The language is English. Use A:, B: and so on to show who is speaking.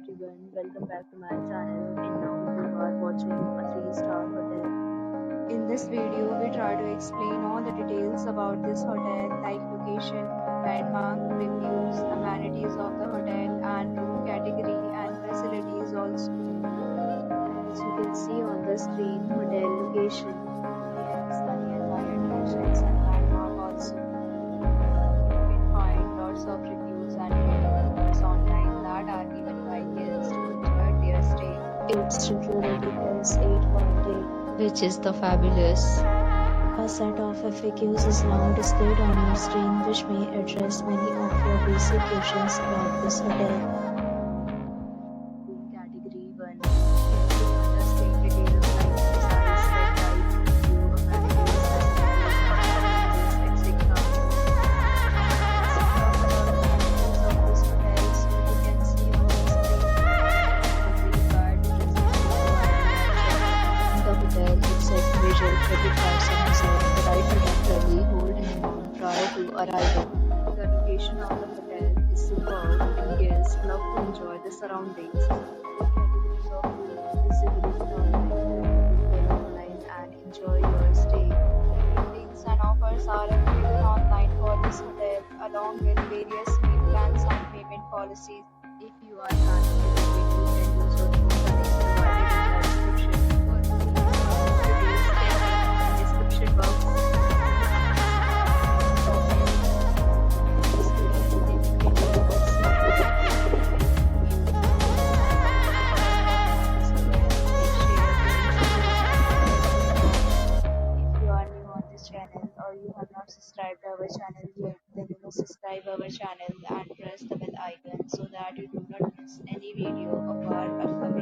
A: everyone, welcome back to my channel and now you are watching a 3-star hotel. In this video, we try to explain all the details about this hotel like location, landmark, reviews, amenities of the hotel and room category and facilities also. As you can see on the screen, hotel location. Yes, the nearby attractions and landmark also. You can find lots of reviews and ratings online that are given by guests who enjoyed their stay. Its review rating is 8.8, which is the fabulous. A set of FAQs is now displayed on your screen, which may address many of your basic questions about this hotel. Room category 1. If you understand details like size, bed type, view, amenities, etc. The hotel accepts major credit cards and reserves the right to temporarily hold an amount prior to arrival. The location of the hotel is superb and guests love to enjoy the surroundings. Categories of room visibility online and enjoy your stay. Ratings and offers are available online for this hotel along with various meal plans and payment policies. If you are planning to visit, you can use your phone connect provided in the description. For details, check the description box. If you are new on this channel or you have not subscribed our channel yet, then you must subscribe our channel and press the bell icon so that you do not miss any video of our upcoming